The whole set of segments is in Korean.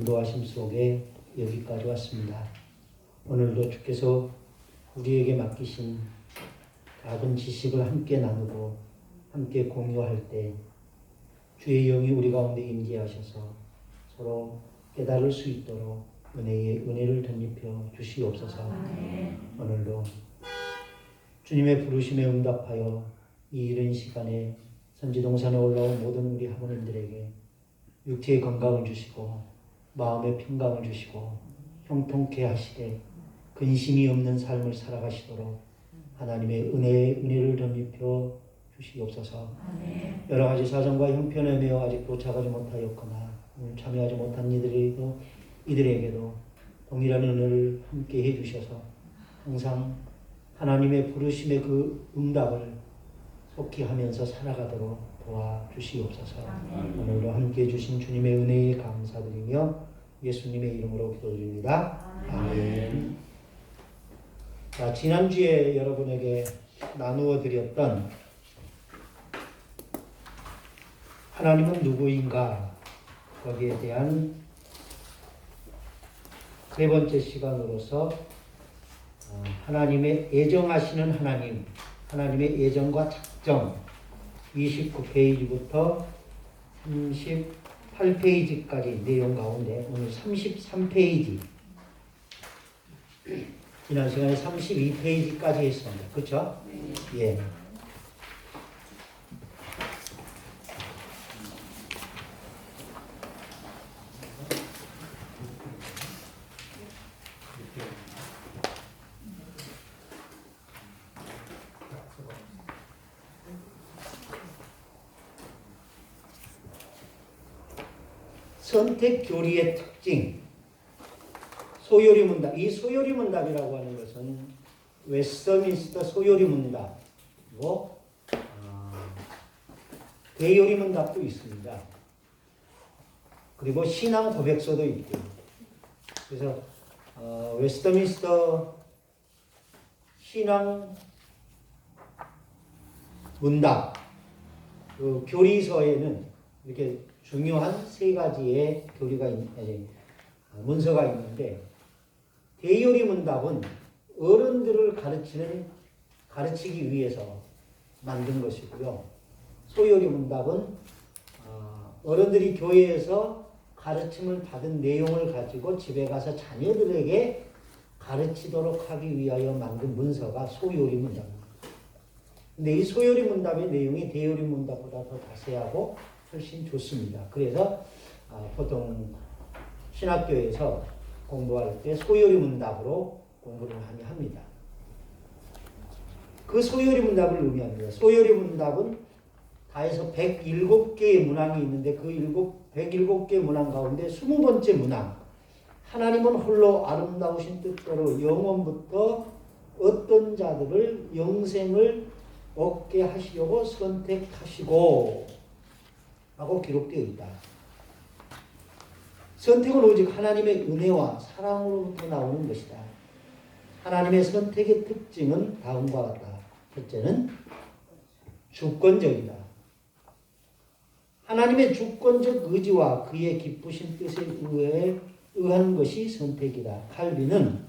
인도하심 속에 여기까지 왔습니다. 오늘도 주께서 우리에게 맡기신 작은 지식을 함께 나누고 함께 공유할 때 주의 영이 우리 가운데 임재하셔서 서로 깨달을 수 있도록 은혜를 덧입혀 주시옵소서. 오늘도 주님의 부르심에 응답하여 이 이른 시간에 선지동산에 올라온 모든 우리 하모님들에게 육체의 건강을 주시고 마음의 평강을 주시고 형통케 하시되 근심이 없는 삶을 살아가시도록 하나님의 은혜를 덧입혀 주시옵소서. 여러 가지 사정과 형편에 매여 아직 도착하지 못하였거나 오늘 참여하지 못한 이들에게도 동일한 은혜를 함께 해주셔서 항상 하나님의 부르심의 그 응답을 속히 하면서 살아가도록 도와주시옵소서. 오늘도 함께 해주신 주님의 은혜에 감사드리며 예수님의 이름으로 기도드립니다. 아멘. 자, 지난주에 여러분에게 나누어 드렸던 하나님은 누구인가 거기에 대한 세 번째 시간으로서 하나님의 애정하시는 하나님, 하나님의 애정과 작정 29페이지부터 38페이지까지 내용 가운데 오늘 33페이지 지난 시간에 32페이지까지 했습니다. 그렇죠? 예. 선택 교리의 특징, 소요리 문답. 이 소요리 문답이라고 하는 것은 웨스터민스터 소요리 문답이고 대요리 문답도 있습니다. 그리고 신앙 고백서도 있고. 그래서 웨스터민스터 신앙 문답 그 교리서에는 이렇게 중요한 세 가지의 문서가 있는데 대요리 문답은 어른들을 가르치기 위해서 만든 것이고요. 소요리 문답은 어른들이 교회에서 가르침을 받은 내용을 가지고 집에 가서 자녀들에게 가르치도록 하기 위하여 만든 문서가 소요리 문답입니다. 근데 이 소요리 문답의 내용이 대요리 문답보다 더 자세하고 훨씬 좋습니다. 그래서 보통 신학교에서 공부할 때 소요리 문답으로 공부를 많이 합니다. 그 소요리 문답을 의미합니다. 소요리 문답은 다 해서 107개의 문항이 있는데 그 107개의 문항 가운데 20번째 문항, 하나님은 홀로 아름다우신 뜻대로 영원부터 어떤 자들을 영생을 얻게 하시려고 선택하시고 라고 기록되어 있다. 선택은 오직 하나님의 은혜와 사랑으로부터 나오는 것이다. 하나님의 선택의 특징은 다음과 같다. 첫째는 주권적이다. 하나님의 주권적 의지와 그의 기쁘신 뜻에 의한 것이 선택이다. 칼빈은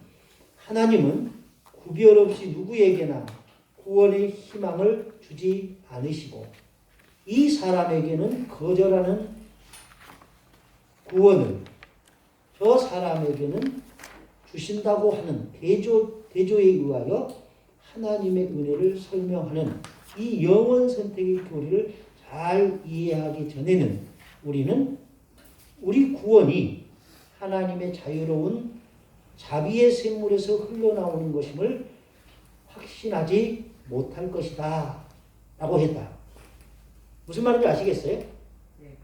하나님은 구별 없이 누구에게나 구원의 희망을 주지 않으시고 이 사람에게는 거절하는 구원을 저 사람에게는 주신다고 하는 대조에 의하여 하나님의 은혜를 설명하는 이 영원 선택의 교리를 잘 이해하기 전에는 우리는 우리 구원이 하나님의 자유로운 자비의 샘물에서 흘러나오는 것임을 확신하지 못할 것이다 라고 했다. 무슨 말인지 아시겠어요? 네.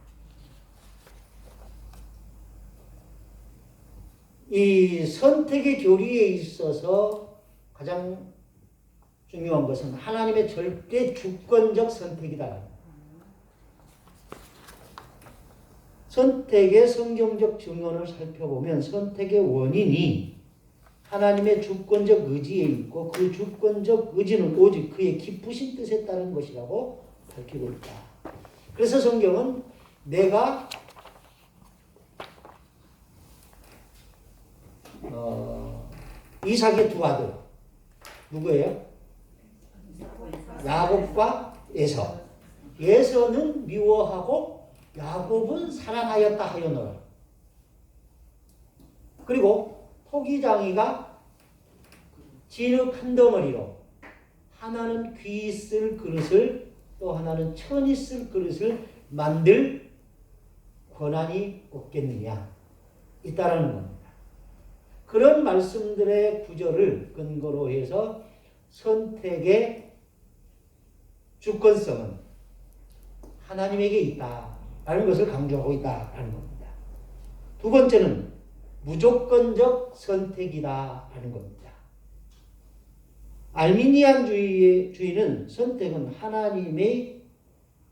이 선택의 교리에 있어서 가장 중요한 것은 하나님의 절대 주권적 선택이다. 선택의 성경적 증언을 살펴보면 선택의 원인이 하나님의 주권적 의지에 있고 그 주권적 의지는 오직 그의 기쁘신 뜻에 따른 것이라고 밝히고 있다. 그래서 성경은 내가 이삭의 두 아들 누구예요? 야곱과 에서. 에서는 미워하고 야곱은 사랑하였다 하였노라. 그리고 토기장이가 진흙 한 덩어리로 하나는 귀 있을 그릇을 또 하나는 천 있을 그릇을 만들 권한이 없겠느냐 있다라는 겁니다. 그런 말씀들의 구절을 근거로 해서 선택의 주권성은 하나님에게 있다라는 것을 강조하고 있다라는 겁니다. 두 번째는 무조건적 선택이다라는 겁니다. 알미니안주의는 선택은 하나님의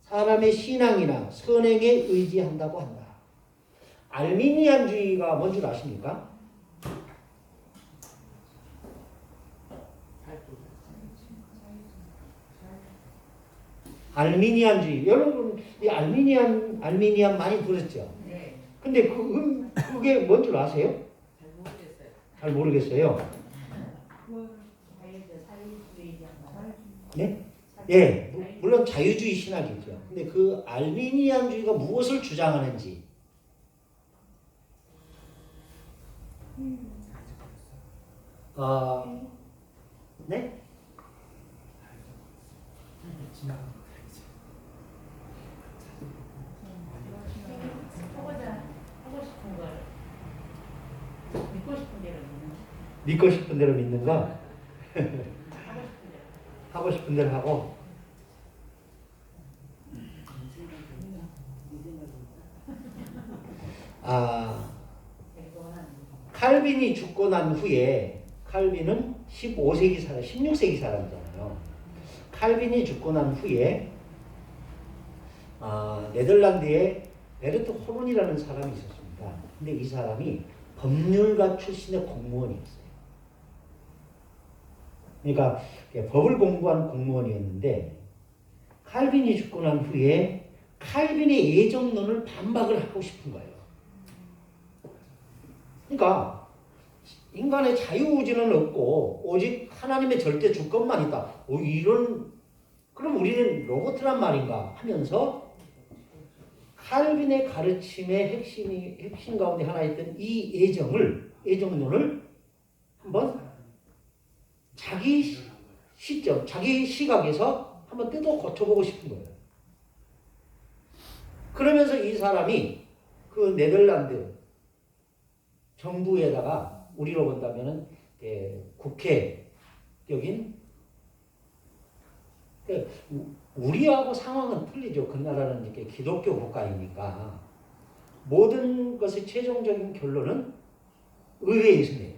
사람의 신앙이나 선행에 의지한다고 한다. 알미니안주의가 뭔 줄 아십니까? 알미니안주의. 여러분 이 알미니안 많이 들었죠? 네. 근데 그게 뭔 줄 아세요? 잘 모르겠어요. 네? 예, 물론 자유주의 신학이죠. 근데 그 알미니안주의가 무엇을 주장하는지. 네? 믿고 싶은 대로 믿는 거. 하고 싶은 대로 하고. 칼빈이 죽고 난 후에, 칼빈은 15세기 사람, 16세기 사람이잖아요. 칼빈이 죽고 난 후에 네덜란드에 베르트 호른이라는 사람이 있었습니다. 근데 이 사람이 법률가 출신의 공무원이었어요. 그러니까 법을 공부한 공무원이었는데 칼빈이 죽고 난 후에 칼빈의 예정론을 반박을 하고 싶은 거예요. 그러니까 인간의 자유의지는 없고 오직 하나님의 절대 주권만 있다. 그럼 우리는 로봇란 말인가 하면서 칼빈의 가르침의 핵심 가운데 하나였던 이 예정론을 한번 자기 시점, 자기 시각에서 한번 뜯어 고쳐보고 싶은 거예요. 그러면서 이 사람이 그 네덜란드 정부에다가 우리로 본다면은 국회적인, 우리하고 상황은 틀리죠. 그 나라는 이렇게 기독교 국가이니까 모든 것의 최종적인 결론은 의회에서 내요.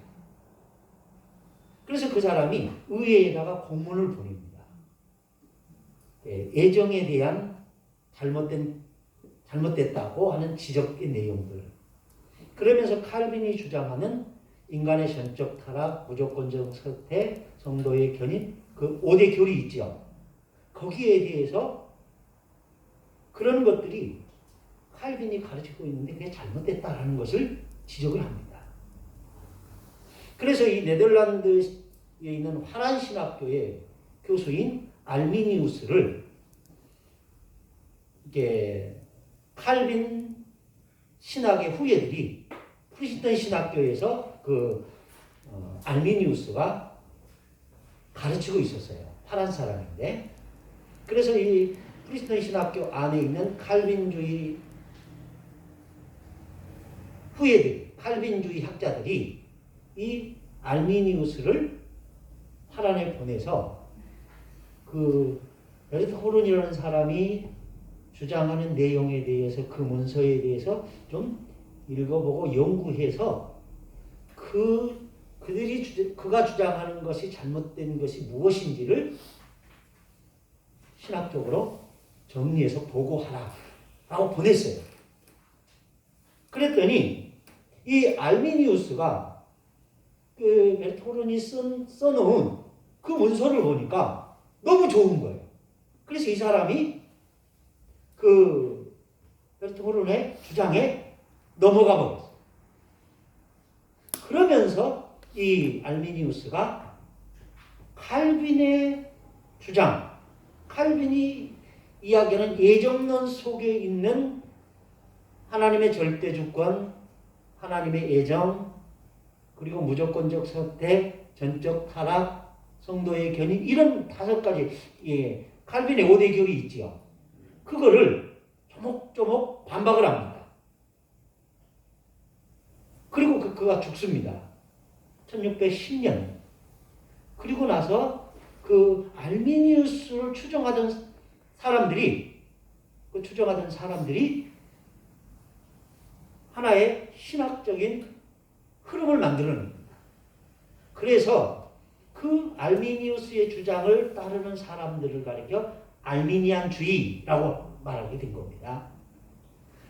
그래서 그 사람이 의회에다가 공문을 보냅니다. 예정에 대한 잘못됐다고 하는 지적의 내용들. 그러면서 칼빈이 주장하는 인간의 전적 타락, 무조건적 선택, 성도의 견인, 그 5대 교리 있죠. 거기에 대해서 그런 것들이 칼빈이 가르치고 있는데 그게 잘못됐다라는 것을 지적을 합니다. 그래서 이 네덜란드에 있는 화란 신학교의 교수인 알미니우스를 이게 칼빈 신학의 후예들이 프리스턴 신학교에서 알미니우스가 가르치고 있었어요. 화란 사람인데. 그래서 이 프리스턴 신학교 안에 있는 칼빈주의 후예들, 칼빈주의 학자들이 이 알미니우스를 화란에 보내서 베르트 호른이라는 사람이 주장하는 내용에 대해서, 그 문서에 대해서 좀 읽어보고 연구해서 그가 주장하는 것이 잘못된 것이 무엇인지를 신학적으로 정리해서 보고하라 라고 보냈어요. 그랬더니 이 알미니우스가 베르트 호른이 써놓은 그 문서를 보니까 너무 좋은 거예요. 그래서 이 사람이 베르트 호른의 주장에 넘어가 버렸어요. 그러면서 이 알미니우스가 칼빈의 주장, 칼빈이 이야기하는 예정론 속에 있는 하나님의 절대주권, 하나님의 예정, 그리고 무조건적 선택, 전적 타락, 성도의 견인, 이런 5가지 칼빈의 5대 교리 있지요. 그거를 조목조목 반박을 합니다. 그리고 그가 죽습니다. 1610년. 그리고 나서 그 알미니우스를 추종하던 사람들이 하나의 신학적인 흐름을 만들어냅니다. 그래서 그 알미니우스의 주장을 따르는 사람들을 가리켜 알미니안주의라고 말하게 된 겁니다.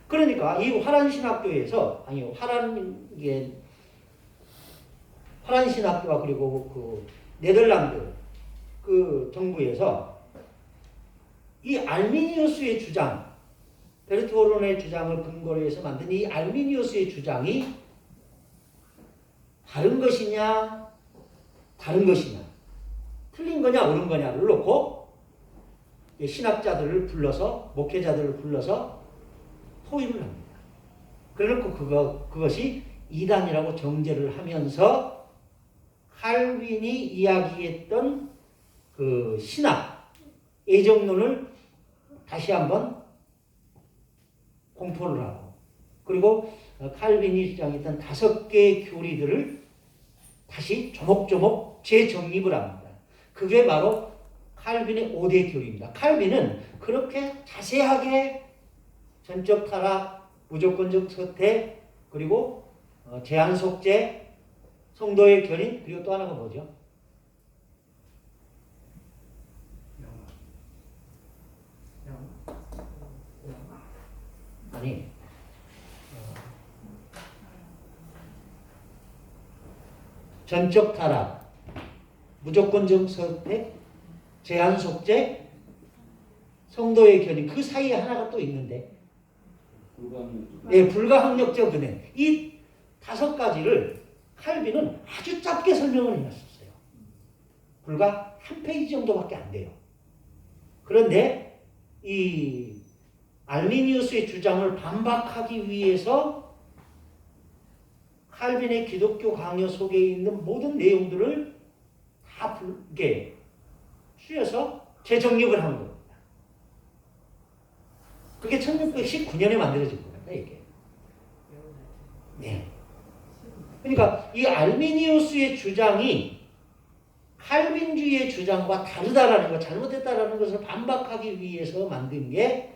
그러니까 이 화란 신학교에서 화란 신학교와 그리고 그 네덜란드 그 정부에서 이 알미니우스의 주장, 베르토론의 주장을 근거로 해서 만든 이 알미니우스의 주장이 다른 것이냐, 틀린 거냐, 옳은 거냐를 놓고 신학자들을 불러서, 목회자들을 불러서 토의를 합니다. 그래놓고 그것이 이단이라고 정죄를 하면서 칼빈이 이야기했던 그 신학, 예정론을 다시 한번 공포를 하고, 그리고 칼빈이 주장했던 5개의 교리들을 다시 조목조목 재정립을 합니다. 그게 바로 칼빈의 5대 교리입니다. 칼빈은 그렇게 자세하게 전적 타락, 무조건적 선택, 그리고 제한 속죄, 성도의 견인, 그리고 또 하나가 뭐죠? 아니, 전적 타락, 무조건적 선택, 제한 속죄, 성도의 견인, 그 사이에 하나가 또 있는데, 불가항력적 은혜. 이 5가지를 칼빈은 아주 짧게 설명을 해놨었어요. 불과 1페이지 정도밖에 안 돼요. 그런데 이 알미니우스의 주장을 반박하기 위해서 칼빈의 기독교 강요 속에 있는 모든 내용들을 다 추려서 재정립을 하는 겁니다. 그게 1619년에 만들어진 겁니다, 이게. 네. 그러니까 이 알미니우스의 주장이 칼빈주의의 주장과 다르다라는 것, 잘못했다라는 것을 반박하기 위해서 만든 게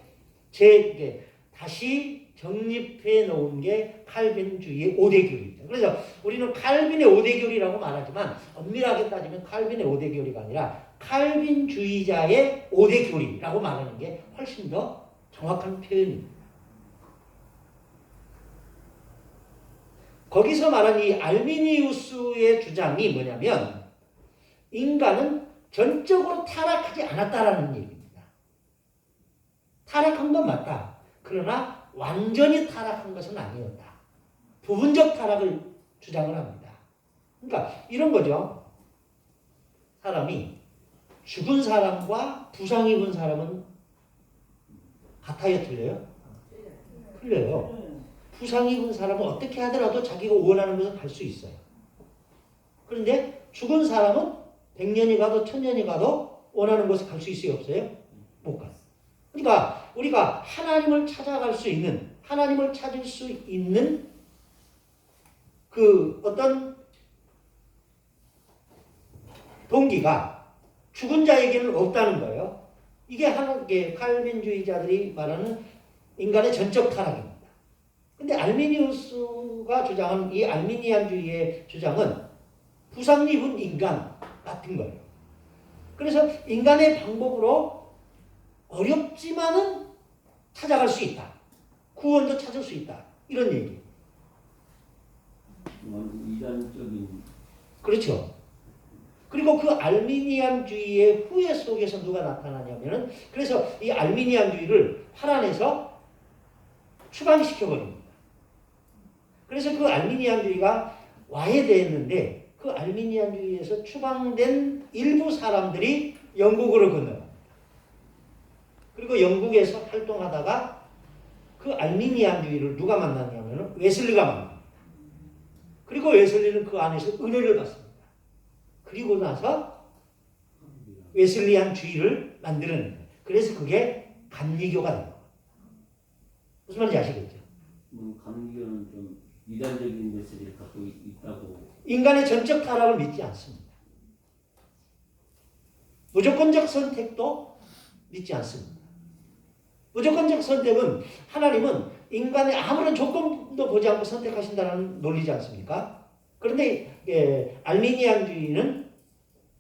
다시 정립해 놓은 게 칼빈주의의 5대 교리입니다. 그래서 우리는 칼빈의 5대 교리라고 말하지만 엄밀하게 따지면 칼빈의 5대 교리가 아니라 칼빈주의자의 5대 교리라고 말하는 게 훨씬 더 정확한 표현입니다. 거기서 말한 이 알미니우스의 주장이 뭐냐면 인간은 전적으로 타락하지 않았다라는 얘기입니다. 타락한 건 맞다. 그러나 완전히 타락한 것은 아니었다. 부분적 타락을 주장을 합니다. 그러니까 이런 거죠. 사람이 죽은 사람과 부상 입은 사람은 같아요, 틀려요? 틀려요. 부상 입은 사람은 어떻게 하더라도 자기가 원하는 것을 갈 수 있어요. 그런데 죽은 사람은 100년이 가도 1000년이 가도 원하는 곳에 갈 수 있어요, 없어요? 못 가요. 그러니까 우리가 하나님을 찾아갈 수 있는, 하나님을 찾을 수 있는 그 어떤 동기가 죽은 자에게는 없다는 거예요. 이게 칼빈주의자들이 말하는 인간의 전적 타락입니다. 근데 알미니우스가 주장하는 이 알미니안주의의 주장은 부상 입은 인간 같은 거예요. 그래서 인간의 방법으로 어렵지만은 찾아갈 수 있다. 구원도 찾을 수 있다. 이런 얘기. 이단적인. 그렇죠. 그리고 그 알미니안주의의 후예 속에서 누가 나타나냐면은 그래서 이 알미니안주의를 파란에서 추방시켜버립니다. 그래서 그 알미니안주의가 와해됐는데 그 알미니안주의에서 추방된 일부 사람들이 영국으로 건너갑니다. 그리고 영국에서 활동하다가 그 알미니안주의를 누가 만났냐면 웨슬리가 만납니다. 그리고 웨슬리는 그 안에서 은혜를 받습니다. 그리고 나서 웨슬리안주의를 만드는 거예요. 그래서 그게 감리교가 됩니다. 무슨 말인지 아시겠죠? 감리교는 좀 이단적인 메시지를 갖고 있다고. 인간의 전적 타락을 믿지 않습니다. 무조건적 선택도 믿지 않습니다. 무조건적 선택은 하나님은 인간의 아무런 조건도 보지 않고 선택하신다는 논리지 않습니까? 그런데 알미니안주의는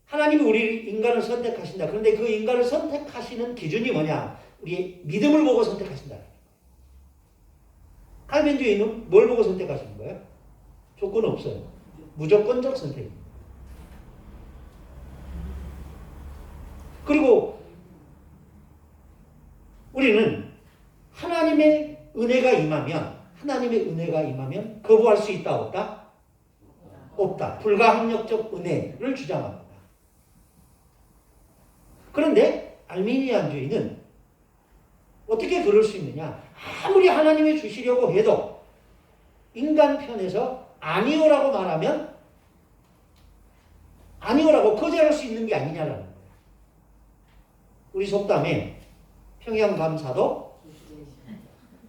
하나님이 우리 인간을 선택하신다. 그런데 그 인간을 선택하시는 기준이 뭐냐? 우리의 믿음을 보고 선택하신다. 칼빈주의는 뭘 보고 선택하시는 거예요? 조건 없어요. 무조건적 선택입니다. 그리고 우리는 하나님의 은혜가 임하면 거부할 수 있다 없다? 없다. 불가항력적 은혜를 주장합니다. 그런데 알미니안주의는 어떻게 그럴 수 있느냐? 아무리 하나님이 주시려고 해도 인간 편에서 아니오라고 말하면 아니오라고 거절할 수 있는 게 아니냐라는 거예요. 우리 속담에 평양감사도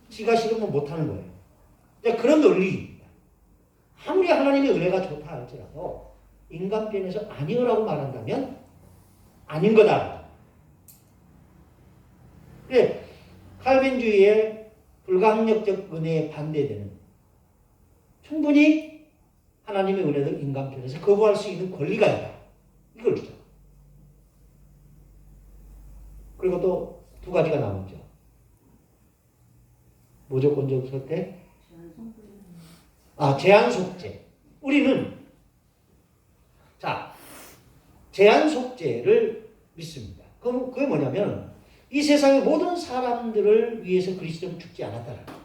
지가 싫으면 못하는 거예요. 그런 논리입니다. 아무리 하나님의 은혜가 좋다 할지라도 인간 편에서 아니오라고 말한다면 아닌 거다. 그래, 칼빈주의의 불가항력적 은혜에 반대되는 충분히 하나님의 은혜를 인간 편에서 거부할 수 있는 권리가 있다. 이걸 주죠. 그리고 또 두 가지가 나오죠. 무조건적 선택, 제한 속죄. 우리는 제한 속죄를 믿습니다. 그게 뭐냐면 이 세상의 모든 사람들을 위해서 그리스도는 죽지 않았다는 거예요.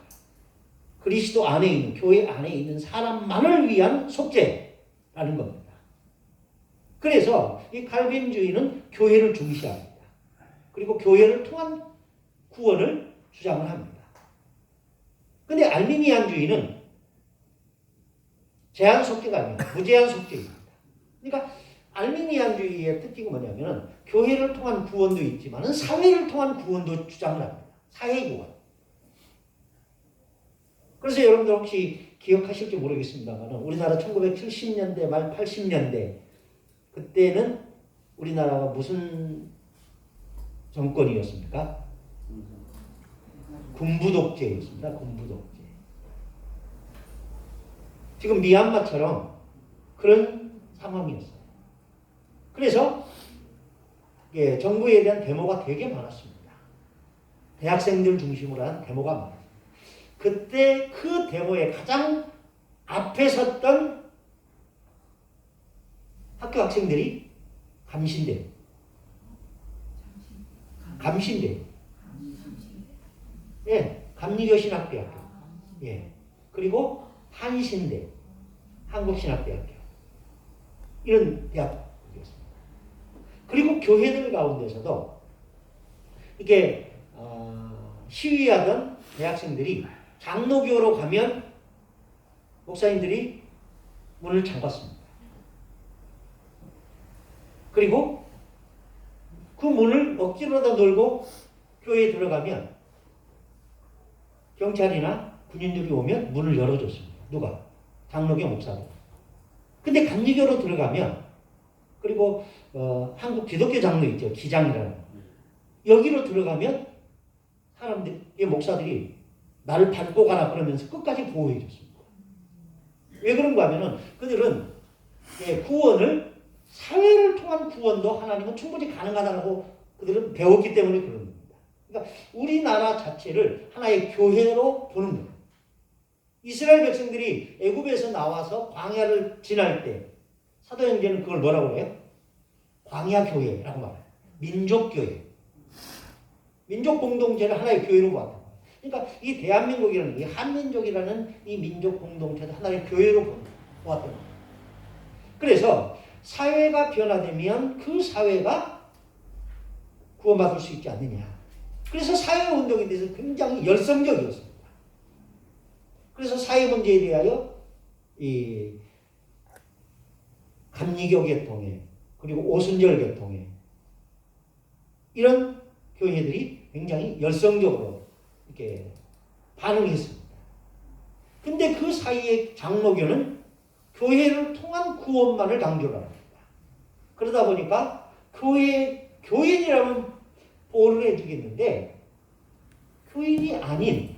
그리스도 안에 있는, 교회 안에 있는 사람만을 위한 속죄라는 겁니다. 그래서 이 칼빈주의는 교회를 중시합니다. 그리고 교회를 통한 구원을 주장을 합니다. 근데 알미니안주의는 제한 속죄가 아닙니다. 무제한 속죄입니다. 그러니까 알미니안주의의 특징이 뭐냐면 교회를 통한 구원도 있지만 사회를 통한 구원도 주장을 합니다. 사회 구원. 그래서 여러분들 혹시 기억하실지 모르겠습니다만 우리나라 1970년대 말 80년대 그때는 우리나라가 무슨 정권이었습니까? 군부독재였습니다. 군부독재. 지금 미얀마처럼 그런 상황이었어요. 그래서 정부에 대한 데모가 되게 많았습니다. 대학생들 중심으로 한 데모가 많았어요. 그때 그 데모에 가장 앞에 섰던 학교 학생들이 감신대. 감리교신학대학교. 그리고 한신대, 한국신학대학교. 이런 대학이었습니다. 그리고 교회들 가운데서도 이게 시위하던 대학생들이 장로교로 가면 목사님들이 문을 잠갔습니다. 그리고 그 문을 억지로다 놀고 교회에 들어가면 경찰이나 군인들이 오면 문을 열어줬습니다. 누가? 장로교 목사들. 근데 감리교로 들어가면 그리고 한국 기독교 장로 있죠. 기장이라는. 여기로 들어가면 사람들이 목사들이 나를 밟고 가라 그러면서 끝까지 보호해 줬습니다. 왜 그런가 하면은 그들은 구원을 사회를 통한 구원도 하나님은 충분히 가능하다고 그들은 배웠기 때문에 그런 겁니다. 그러니까 우리나라 자체를 하나의 교회로 보는 거예요. 이스라엘 백성들이 애굽에서 나와서 광야를 지날 때 사도행전은 그걸 뭐라고 해요? 광야교회라고 말해요. 민족교회. 민족 공동체를 하나의 교회로 봤다. 그러니까 이 대한민국이라는 이 한민족이라는 이 민족 공동체도 하나의 교회로 봅니다. 보았던 겁니다. 그래서 사회가 변화되면 그 사회가 구원받을 수 있지 않느냐. 그래서 사회운동에 대해서 굉장히 열성적이었습니다. 그래서 사회 문제에 대하여 이 감리교 계통에 그리고 오순절 계통에 이런 교회들이 굉장히 열성적으로 이렇게 반응했습니다. 근데 그 사이에 장로교는 교회를 통한 구원만을 강조를 합니다. 그러다 보니까 교인이라면 보호를 해주겠는데 교인이 아닌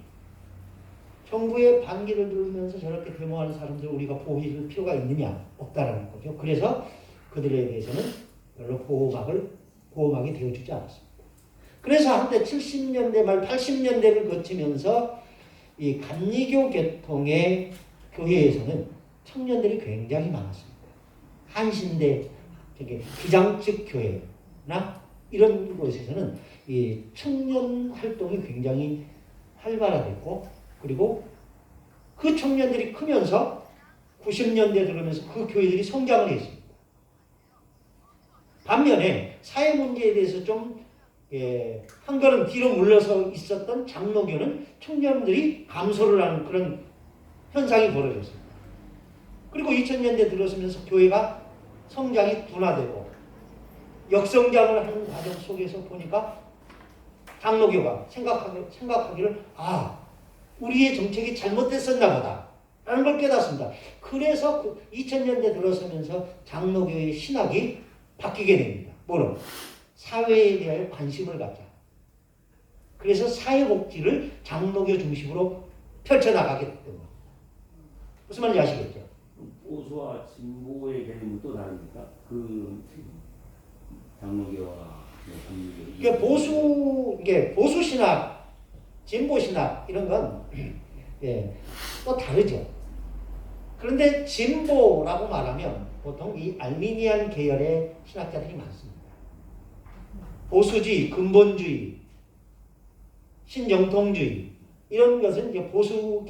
정부의 반기를 들으면서 저렇게 데모하는 사람들을 우리가 보호해줄 필요가 있느냐? 없다라는 거죠. 그래서 그들에 대해서는 별로 보호막이 되어주지 않았습니다. 그래서 한때 70년대 말 80년대를 거치면서 이 감리교 계통의 교회에서는 청년들이 굉장히 많았습니다. 한신대, 기장측 교회나 이런 곳에서는 이 청년 활동이 굉장히 활발화됐고, 그리고 그 청년들이 크면서 90년대 들어오면서 그 교회들이 성장을 했습니다. 반면에 사회 문제에 대해서 좀 한 걸음 뒤로 물러서 있었던 장로교는 청년들이 감소를 하는 그런 현상이 벌어졌습니다. 그리고 2000년대 들어서면서 교회가 성장이 둔화되고 역성장을 하는 과정 속에서 보니까 장로교가 생각하기를 우리의 정책이 잘못됐었나 보다 라는 걸 깨닫습니다. 그래서 2000년대 들어서면서 장로교의 신학이 바뀌게 됩니다. 뭐로? 사회에 대하여 관심을 갖자. 그래서 사회복지를 장로교 중심으로 펼쳐나가게 됐던 겁니다. 무슨 말인지 아시겠죠? 보수와 진보의 개념은 또 다릅니까? 그 장로교와 감리교. 이게 보수 신학, 진보 신학 이런 건 또 다르죠. 그런데 진보라고 말하면 보통 이 알미니안 계열의 신학자들이 많습니다. 보수주의, 근본주의, 신정통주의 이런 것은 이제 보수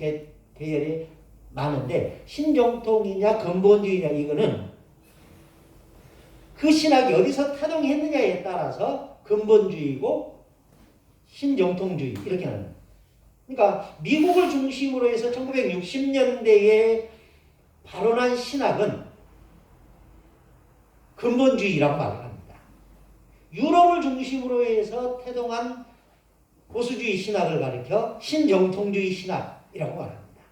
계열이 많은데 신정통이냐 근본주의냐 이거는 그 신학이 어디서 타동했느냐에 따라서 근본주의고 신정통주의 이렇게 하는 거예요. 그러니까 미국을 중심으로 해서 1960년대에 발원한 신학은 근본주의라고 말을 합니다. 유럽을 중심으로 해서 태동한 보수주의 신학을 가리켜 신정통주의 신학이라고 말합니다.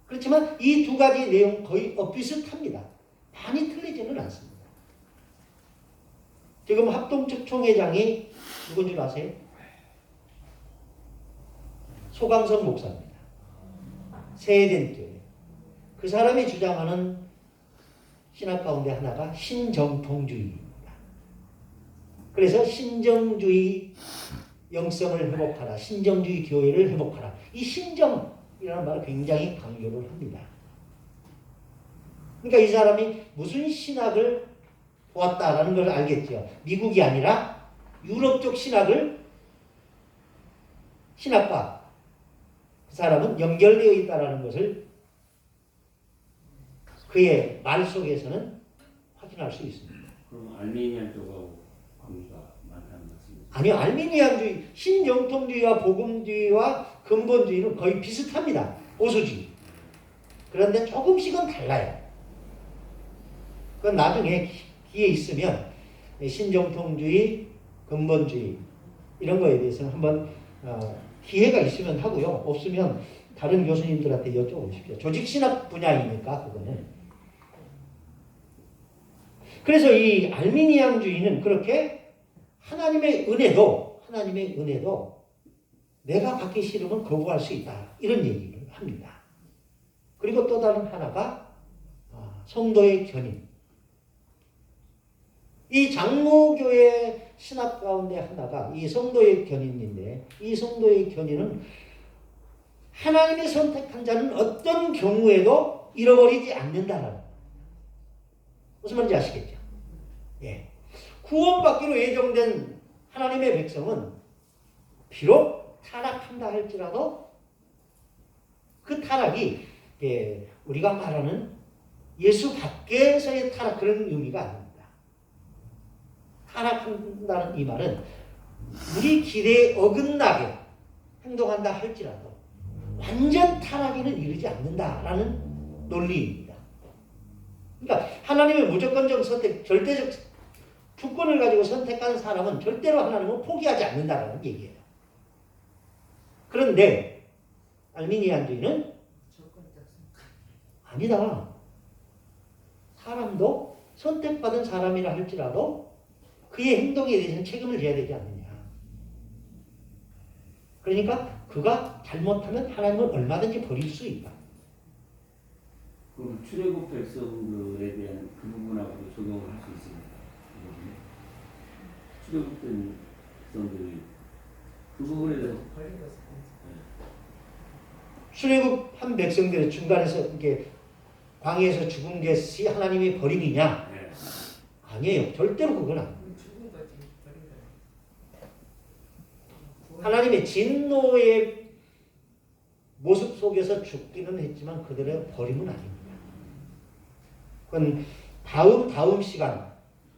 그렇지만 이 두 가지 내용 거의 비슷합니다. 많이 틀리지는 않습니다. 지금 합동측 총회장이 누군 줄 아세요? 소강성 목사입니다. 세덴 교회. 그 사람이 주장하는 신학 가운데 하나가 신정통주의입니다. 그래서 신정주의 영성을 회복하라, 신정주의 교회를 회복하라. 이 신정이라는 말을 굉장히 강조를 합니다. 그러니까 이 사람이 무슨 신학을 보았다라는 걸 알겠죠. 미국이 아니라 유럽 쪽 신학과 그 사람은 연결되어 있다는 것을 그의 말 속에서는 확인할 수 있습니다. 그럼 알메니안 쪽하고 관계가 많다는 말씀이죠? 아니요. 알미니안주의, 신정통주의와 복음주의와 근본주의는 거의 비슷합니다. 보수주의. 그런데 조금씩은 달라요. 그건 나중에 기회 있으면 신정통주의, 근본주의 이런 거에 대해서는 한번 기회가 있으면 하고요. 없으면 다른 교수님들한테 여쭤보십시오. 조직신학 분야이니까 그거는. 그래서 이 알미니안주의는 그렇게 하나님의 은혜도 내가 받기 싫으면 거부할 수 있다. 이런 얘기를 합니다. 그리고 또 다른 하나가 성도의 견인. 이 장로교의 신학 가운데 하나가 이 성도의 견인인데 이 성도의 견인은 하나님이 선택한 자는 어떤 경우에도 잃어버리지 않는다라는 거예요. 무슨 말인지 아시겠죠? 예. 구원받기로 예정된 하나님의 백성은 비록 타락한다 할지라도 그 타락이 우리가 말하는 예수 밖에서의 타락 그런 의미가 아닙니다. 타락한다는 이 말은 우리 기대에 어긋나게 행동한다 할지라도 완전 타락에는 이르지 않는다라는 논리입니다. 그러니까 하나님의 무조건적 선택, 절대적 주권을 가지고 선택한 사람은 절대로 하나님은 포기하지 않는다라는 얘기예요. 그런데 알미니안주의는 아니다. 사람도 선택받은 사람이라 할지라도 그의 행동에 대해서는 책임을 져야 되지 않느냐. 그러니까 그가 잘못하면 하나님은 얼마든지 버릴 수 있다. 그럼 출애굽 백성들에 대한 그 부분하고 적용을 할 수 있습니다. 출애굽된 백성들이 그 부분에 대해서 출애굽한 백성들의 중간에서 이렇게 광야에서 죽은 것이 하나님의 버림이냐? 네. 아니에요. 절대로 그건 아니에요. 죽은 거지. 버린 거야. 하나님의 진노의 모습 속에서 죽기는 했지만 그들의 버림은 아닙니다. 그건 다음 시간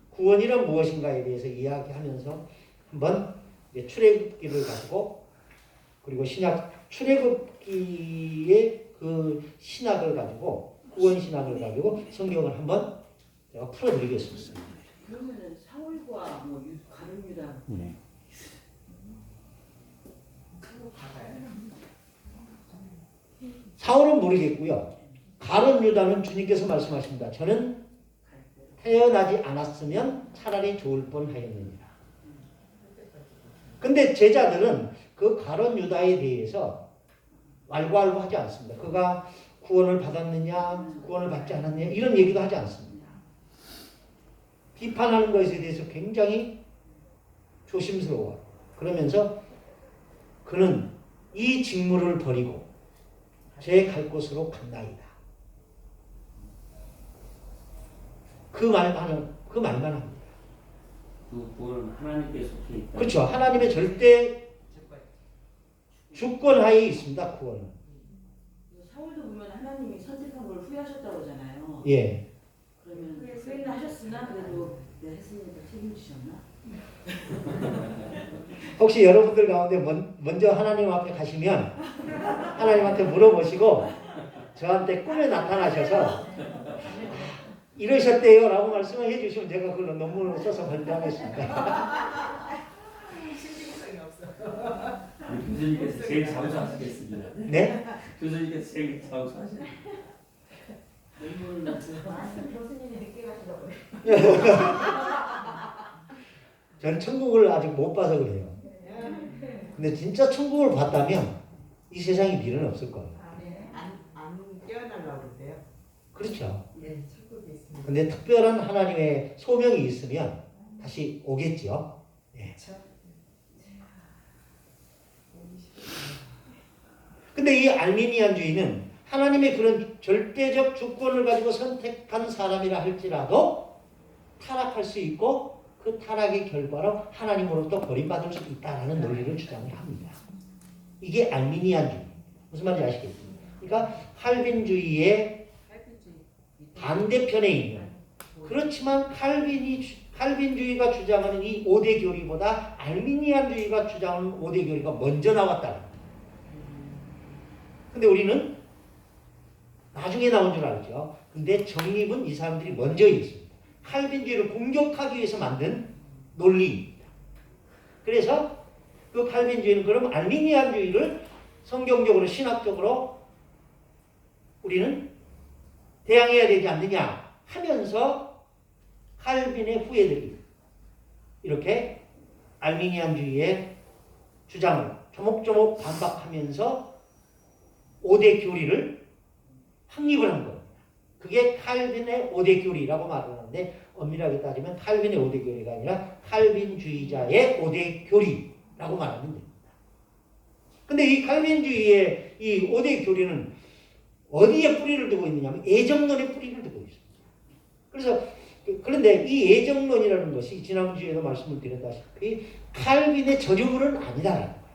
구원이란 무엇인가에 대해서 이야기하면서 한번 출애굽기를 가지고 그리고 신약 출애굽기의 그 신학을 가지고 구원 신학을 가지고 성경을 한번 제가 풀어드리겠습니다. 그러면은 사울과 뭐 가룟 유다 사울은 모르겠고요. 가룟 유다는 주님께서 말씀하십니다. 저는 태어나지 않았으면 차라리 좋을 뻔하였느니라. 근데 제자들은 그 가룟 유다에 대해서 왈가왈부하지 않습니다. 그가 구원을 받았느냐, 구원을 받지 않았느냐 이런 얘기도 하지 않습니다. 비판하는 것에 대해서 굉장히 조심스러워. 그러면서 그는 이 직무를 버리고 제 갈 곳으로 갔나이다. 그 말만 합니다. 그 구원은 하나님께 속해 있다. 그렇죠. 하나님의 절대 주권하에 있습니다. 구원은. 사울도 보면 하나님이 선택한 걸 후회하셨다고 그러잖아요. 예. 그러면 후회는 하셨으나 그래도 내가 했으니까 책임지셨나? 혹시 여러분들 가운데 먼저 하나님 앞에 가시면 하나님한테 물어보시고 저한테 꿈에 나타나셔서 이러셨대요 라고 말씀을 해주시면 제가 그걸 논문으로 써서 발표하겠습니다. 신빙성이 없어. 교수님께서 제일 자우하시겠습니다. 네? 교수님께서 제일 자우하시겠습니다. 교수님이 늦게 가시다고 그래. 저는 천국을 아직 못 봐서 그래요. 근데 진짜 천국을 봤다면 이 세상에 미래는 없을 거예요. 안 깨어나려고 그러대요. 그렇죠. 예, 천국에 있습니다. 근데 특별한 하나님의 소명이 있으면 다시 오겠죠. 예. 근데 이 알미니안주의는 하나님의 그런 절대적 주권을 가지고 선택한 사람이라 할지라도 타락할 수 있고 그 타락의 결과로 하나님으로부터 버림받을 수 있다라는 논리를 주장을 합니다. 이게 알미니안주의. 무슨 말인지 아시겠죠? 그러니까 칼빈주의의 반대편에 있는 그렇지만 칼빈주의가 주장하는 이 5대 교리보다 알미니안주의가 주장하는 5대 교리가 먼저 나왔다. 근데 우리는 나중에 나온 줄 알죠. 근데 정립은 이 사람들이 먼저 있습니다. 칼빈주의를 공격하기 위해서 만든 논리입니다. 그래서 그 칼빈주의는 그럼 알미니안주의를 성경적으로 신학적으로 우리는 대항해야 되지 않느냐 하면서 칼빈의 후예들이 이렇게 알미니안주의의 주장을 조목조목 반박하면서 5대 교리를 확립을 한 겁니다. 그게 칼빈의 5대 교리라고 말을 하는데 엄밀하게 따지면 칼빈의 5대 교리가 아니라 칼빈주의자의 5대 교리라고 말하면 됩니다. 근데 이 칼빈주의의 이 5대 교리는 어디에 뿌리를 두고 있느냐면 애정론에 뿌리를 두고 있습니다. 그래서 그런데 이 애정론이라는 것이 지난주에도 말씀을 드렸다시피 칼빈의 저주물은 아니다라는 거예요.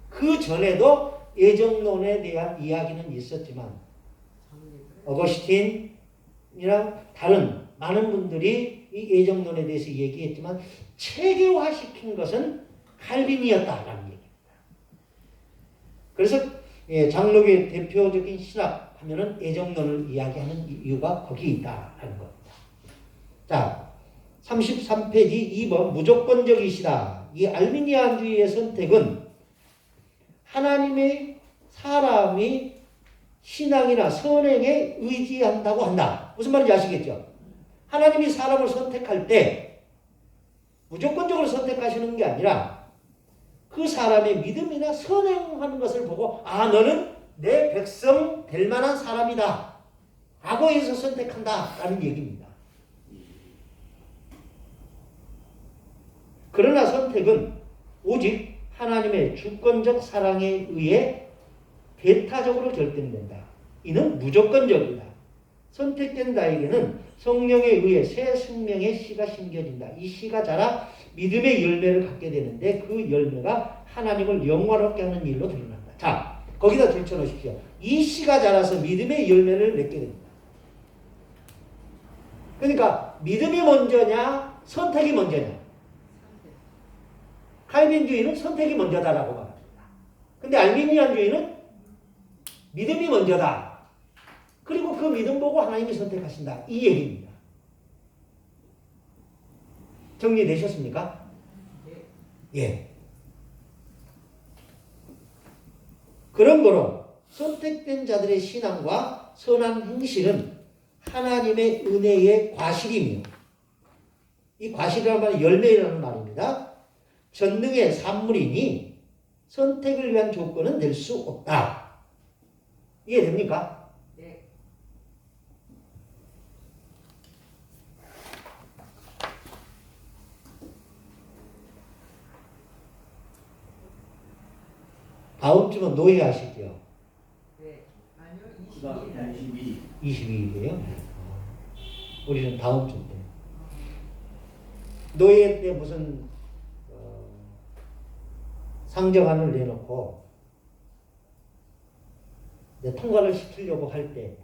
그 전에도 애정론에 대한 이야기는 있었지만 어거스틴이랑 다른 많은 분들이 이 애정론에 대해서 얘기했지만 체계화시킨 것은 칼빈이었다라는 얘기입니다. 그래서 장로교의 대표적인 신학 하면은 애정론을 이야기하는 이유가 거기에 있다라는 겁니다. 자, 33페이지 2번 무조건적이시다. 이 알미니안주의의 선택은 하나님의 사람이 신앙이나 선행에 의지한다고 한다. 무슨 말인지 아시겠죠? 하나님이 사람을 선택할 때 무조건적으로 선택하시는 게 아니라 그 사람의 믿음이나 선행하는 것을 보고 아 너는 내 백성 될 만한 사람이다 라고 해서 선택한다 라는 얘기입니다. 그러나 선택은 오직 하나님의 주권적 사랑에 의해 배타적으로 결정된다. 이는 무조건적이다. 선택된 자에게는 성령에 의해 새 생명의 씨가 심겨진다. 이 씨가 자라 믿음의 열매를 갖게 되는데 그 열매가 하나님을 영화롭게 하는 일로 드러난다. 자, 거기다 줄쳐놓으십시오. 이 씨가 자라서 믿음의 열매를 맺게 됩니다. 그러니까 믿음이 먼저냐 선택이 먼저냐. 칼빈주의는 선택이 먼저다라고 말합니다. 근데 알미니안주의는 믿음이 먼저다. 그리고 그 믿음 보고 하나님이 선택하신다. 이 얘기입니다. 정리되셨습니까? 예. 그러므로 선택된 자들의 신앙과 선한 행실은 하나님의 은혜의 과실이며 이 과실이라는 말은 열매라는 말입니다. 전능의 산물이니 선택을 위한 조건은 될 수 없다. 이해됩니까? 네. 다음 주면 노예하시죠? 네. 아니요. 그다음 22일. 22. 22일이에요? 우리는 다음 주인데. 노예 때 무슨 상정안을 내놓고 통과를 시키려고 할 때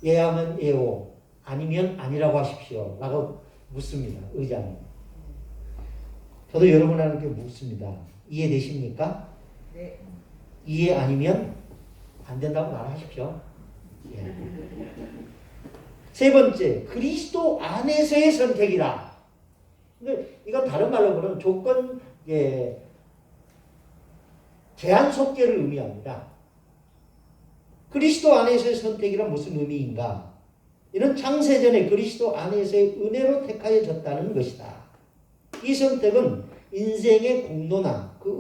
예하면 예오 아니면 아니라고 하십시오 라고 묻습니다. 의장이. 저도 여러분한테 묻습니다. 이해되십니까? 네. 이해 아니면 안 된다고 말하십시오. 예. 세 번째, 그리스도 안에서의 선택이다. 근데 이건 다른 말로 보면 조건 제한 속죄를 의미합니다. 그리스도 안에서의 선택이란 무슨 의미인가? 이는 창세전에 그리스도 안에서의 은혜로 택하여졌다는 것이다. 이 선택은 인생의 공로나 그